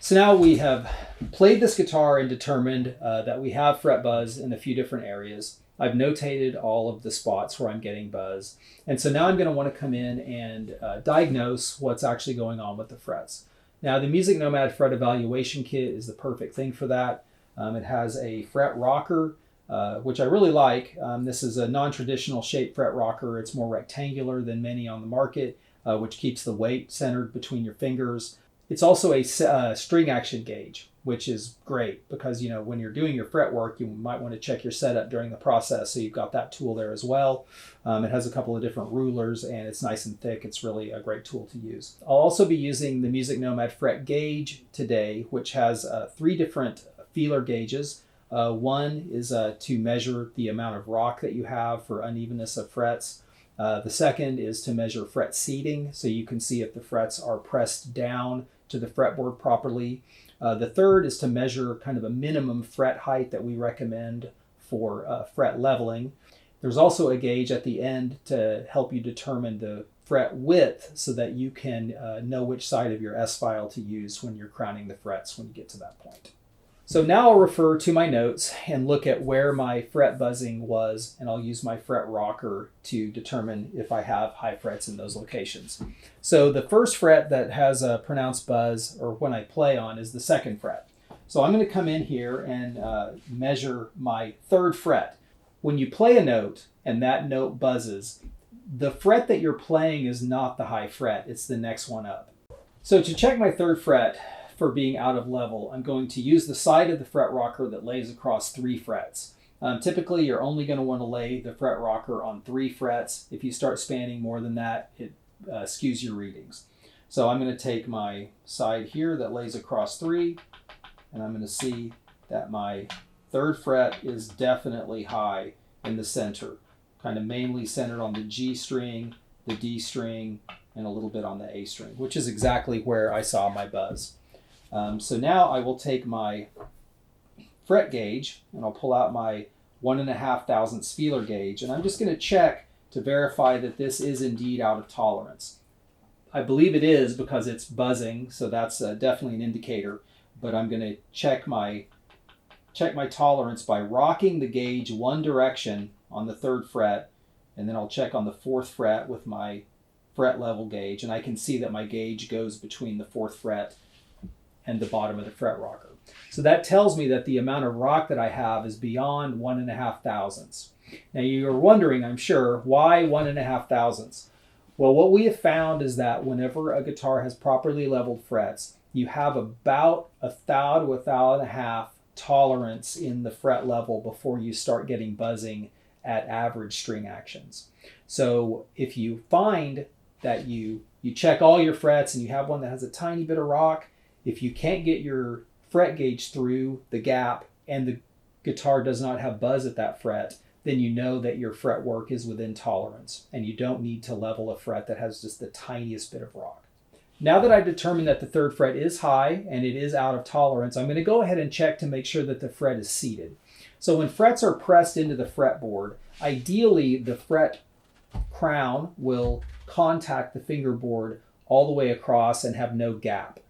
So now we have played this guitar and determined that we have fret buzz in a few different areas. I've notated all of the spots where I'm getting buzz. And so now I'm going to want to come in and diagnose what's actually going on with the frets. Now the MusicNomad fret evaluation kit is the perfect thing for that. It has a fret rocker, which I really like. This is a non-traditional shaped fret rocker. It's more rectangular than many on the market, which keeps the weight centered between your fingers. It's also a string action gauge, which is great because, you know, when you're doing your fretwork, you might want to check your setup during the process. So you've got that tool there as well. It has a couple of different rulers and it's nice and thick. It's really a great tool to use. I'll also be using the MusicNomad fret gauge today, which has 3 different feeler gauges. One is to measure the amount of rock that you have for unevenness of frets. The second is to measure fret seating, so you can see if the frets are pressed down to the fretboard properly. The third is to measure kind of a minimum fret height that we recommend for fret leveling. There's also a gauge at the end to help you determine the fret width so that you can know which side of your S file to use when you're crowning the frets when you get to that point. So now I'll refer to my notes and look at where my fret buzzing was, and I'll use my fret rocker to determine if I have high frets in those locations. So the first fret that has a pronounced buzz, or when I play on, is the 2nd fret. So I'm going to come in here and measure my 3rd fret. When you play a note and that note buzzes, the fret that you're playing is not the high fret, it's the next one up. So to check my 3rd fret, for being out of level, I'm going to use the side of the fret rocker that lays across 3 frets. Typically, you're only going to want to lay the fret rocker on 3 frets. If you start spanning more than that, it skews your readings. So I'm going to take my side here that lays across 3, and I'm going to see that my 3rd fret is definitely high in the center, kind of mainly centered on the G string, the D string, and a little bit on the A string, which is exactly where I saw my buzz. So now I will take my fret gauge and I'll pull out my 1.5 thousandths feeler gauge, and I'm just going to check to verify that this is indeed out of tolerance. I believe it is because it's buzzing, so that's definitely an indicator, but I'm going to check my tolerance by rocking the gauge one direction on the 3rd fret, and then I'll check on the 4th fret with my fret level gauge, and I can see that my gauge goes between the 4th fret and the bottom of the fret rocker. So that tells me that the amount of rock that I have is beyond 1.5 thousandths. Now you're wondering, I'm sure, why 1.5 thousandths? Well, what we have found is that whenever a guitar has properly leveled frets, you have about 1 thou to 1.5 thou tolerance in the fret level before you start getting buzzing at average string actions. So if you find that you check all your frets and you have one that has a tiny bit of rock, if you can't get your fret gauge through the gap and the guitar does not have buzz at that fret, then you know that your fretwork is within tolerance and you don't need to level a fret that has just the tiniest bit of rock. Now that I've determined that the 3rd fret is high and it is out of tolerance, I'm going to go ahead and check to make sure that the fret is seated. So when frets are pressed into the fretboard, ideally the fret crown will contact the fingerboard all the way across and have no gap.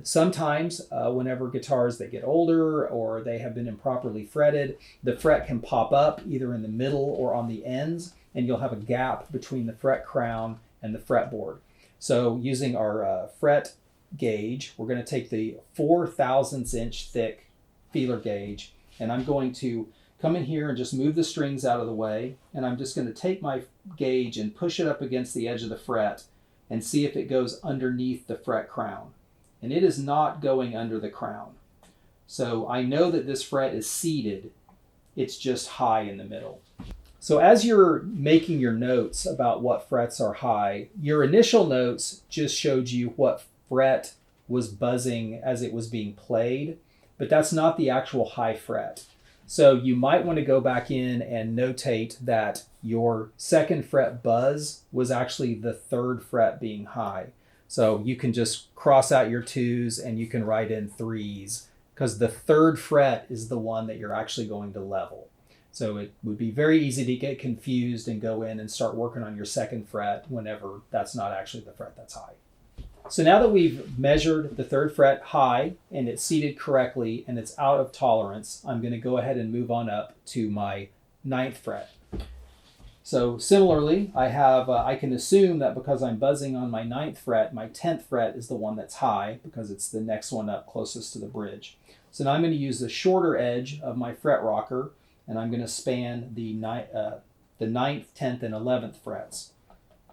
Sometimes whenever guitars that get older or they have been improperly fretted, the fret can pop up either in the middle or on the ends, and you'll have a gap between the fret crown and the fretboard. So using our fret gauge, we're going to take the 4 thousandths inch thick feeler gauge, and I'm going to come in here and just move the strings out of the way, and I'm just going to take my gauge and push it up against the edge of the fret and see if it goes underneath the fret crown. And it is not going under the crown. So I know that this fret is seated, it's just high in the middle. So as you're making your notes about what frets are high, your initial notes just showed you what fret was buzzing as it was being played, but that's not the actual high fret. So you might want to go back in and notate that your 2nd fret buzz was actually the 3rd fret being high. So you can just cross out your 2s and you can write in 3s because the 3rd fret is the one that you're actually going to level. So it would be very easy to get confused and go in and start working on your 2nd fret whenever that's not actually the fret that's high. So now that we've measured the 3rd fret high and it's seated correctly and it's out of tolerance, I'm going to go ahead and move on up to my 9th fret. So similarly, I can assume that because I'm buzzing on my 9th fret, my 10th fret is the one that's high because it's the next one up closest to the bridge. So now I'm going to use the shorter edge of my fret rocker, and I'm going to span the 9th, 10th, and 11th frets.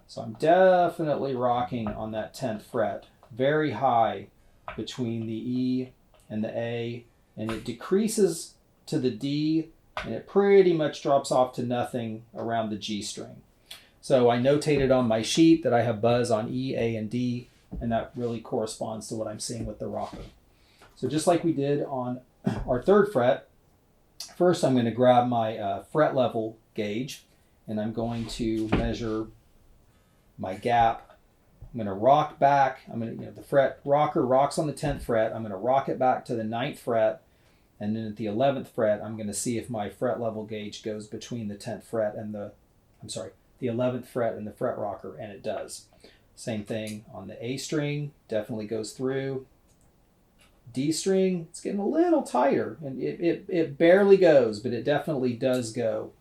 So I'm definitely rocking on that 10th fret, very high between the E and the A, and it decreases to the D, and it pretty much drops off to nothing around the G string. So I notated on my sheet that I have buzz on E, A, and D, and that really corresponds to what I'm seeing with the rocker. So just like we did on our 3rd fret, first I'm going to grab my fret level gauge, and I'm going to measure my gap. I'm going to rock back. The fret rocker rocks on the 10th fret. I'm going to rock it back to the 9th fret, and then at the 11th fret, I'm going to see if my fret level gauge goes between the 10th fret and the 11th fret and the fret rocker, and it does. Same thing on the A string, definitely goes through. D string, it's getting a little tighter, and it barely goes, but it definitely does go.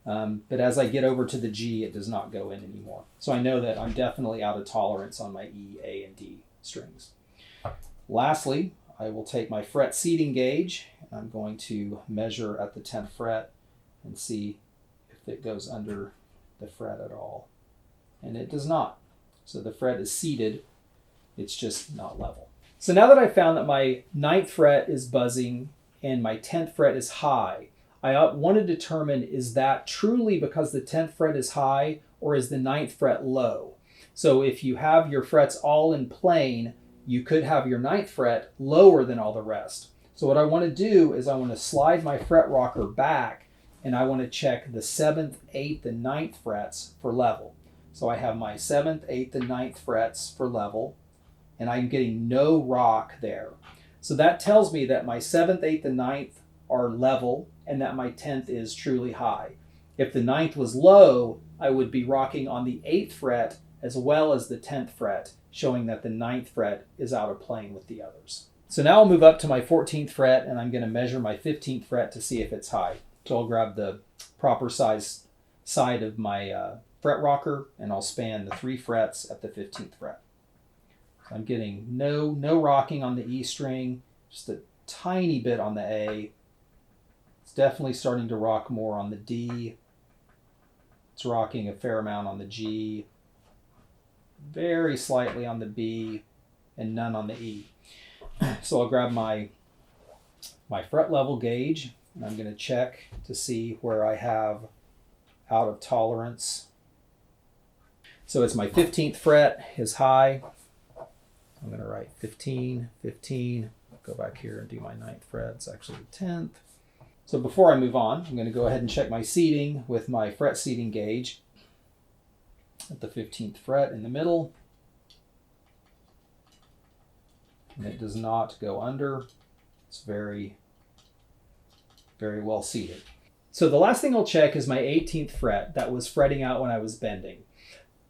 But as I get over to the G, it does not go in anymore. So I know that I'm definitely out of tolerance on my E, A, and D strings. Lastly, I will take my fret seating gauge, and I'm going to measure at the 10th fret and see if it goes under the fret at all. And it does not. So the fret is seated, it's just not level. So now that I've found that my 9th fret is buzzing and my 10th fret is high, I want to determine, is that truly because the 10th fret is high, or is the 9th fret low? So if you have your frets all in plane, you could have your 9th fret lower than all the rest. So what I want to do is I want to slide my fret rocker back, and I want to check the 7th, 8th, and 9th frets for level. So I have my 7th, 8th, and 9th frets for level, and I'm getting no rock there. So that tells me that my 7th, 8th, and 9th are level, and that my 10th is truly high. If the 9th was low, I would be rocking on the 8th fret as well as the 10th fret, showing that the 9th fret is out of plane with the others. So now I'll move up to my 14th fret, and I'm going to measure my 15th fret to see if it's high. So I'll grab the proper size side of my fret rocker, and I'll span the 3 frets at the 15th fret. So I'm getting no rocking on the E string, just a tiny bit on the A. It's definitely starting to rock more on the D. It's rocking a fair amount on the G, very slightly on the B, and none on the E. So I'll grab my fret level gauge, and I'm going to check to see where I have out of tolerance. So it's my 15th fret is high. I'm going to write 15, 15, go back here and do my 9th fret. It's actually the 10th. So before I move on, I'm going to go ahead and check my seating with my fret seating gauge at the 15th fret in the middle. And it does not go under. It's very, very well seated. So the last thing I'll check is my 18th fret that was fretting out when I was bending.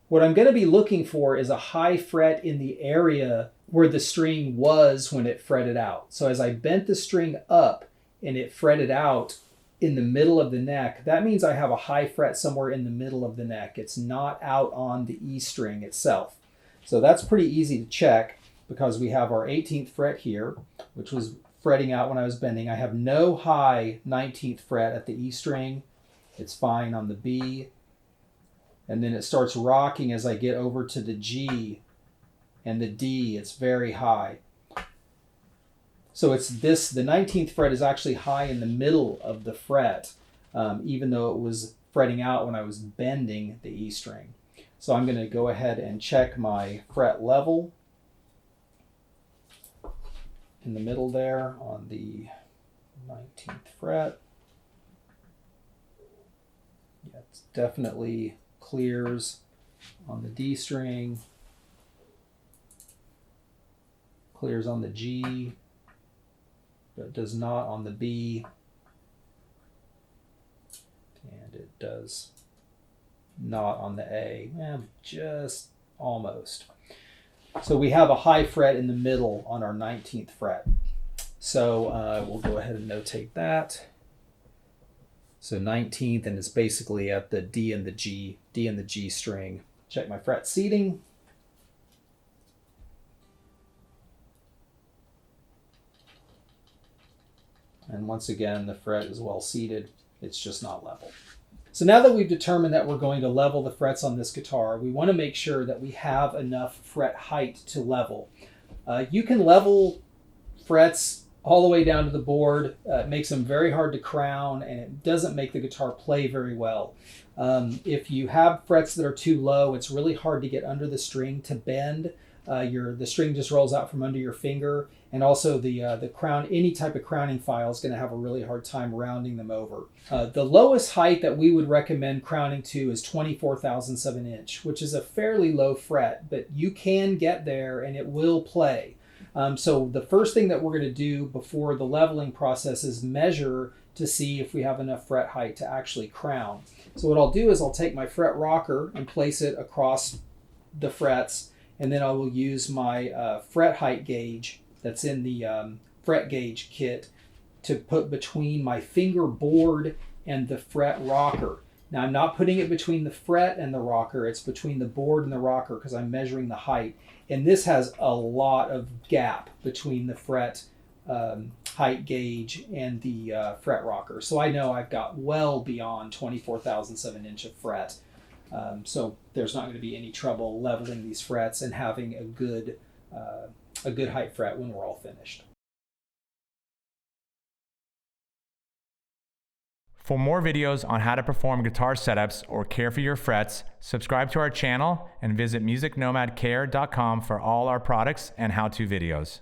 What I'm going to be looking for is a high fret in the area where the string was when it fretted out. So as I bent the string up and it fretted out in the middle of the neck, that means I have a high fret somewhere in the middle of the neck. It's not out on the E string itself. So that's pretty easy to check because we have our 18th fret here, which was fretting out when I was bending. I have no high 19th fret at the E string. It's fine on the B. And then it starts rocking as I get over to the G and the D. It's very high. So it's this, the 19th fret is actually high in the middle of the fret, even though it was fretting out when I was bending the E string. So I'm going to go ahead and check my fret level in the middle there on the 19th fret. Yeah, it's definitely clears on the D string, clears on the G, but does not on the B, and it does not on the A. Just almost. So we have a high fret in the middle on our 19th fret. So we'll go ahead and notate that. So 19th, and it's basically at the D and the G string. Check my fret seating. And once again, the fret is well seated. It's just not level. So now that we've determined that we're going to level the frets on this guitar, we want to make sure that we have enough fret height to level. You can level frets all the way down to the board. It makes them very hard to crown, and it doesn't make the guitar play very well. If you have frets that are too low, it's really hard to get under the string to bend. The string just rolls out from under your finger, and also the crown, any type of crowning file is going to have a really hard time rounding them over. The lowest height that we would recommend crowning to is 24 thousandths of an inch, which is a fairly low fret, but you can get there and it will play. So the first thing that we're going to do before the leveling process is measure to see if we have enough fret height to actually crown. So what I'll do is I'll take my fret rocker and place it across the frets, and then I will use my fret height gauge that's in the fret gauge kit to put between my fingerboard and the fret rocker. Now I'm not putting it between the fret and the rocker, it's between the board and the rocker because I'm measuring the height. And this has a lot of gap between the fret height gauge and the fret rocker. So I know I've got well beyond 24 thousandths of an inch of fret. So there's not going to be any trouble leveling these frets and having a good height fret when we're all finished. For more videos on how to perform guitar setups or care for your frets, subscribe to our channel and visit musicnomadcare.com for all our products and how-to videos.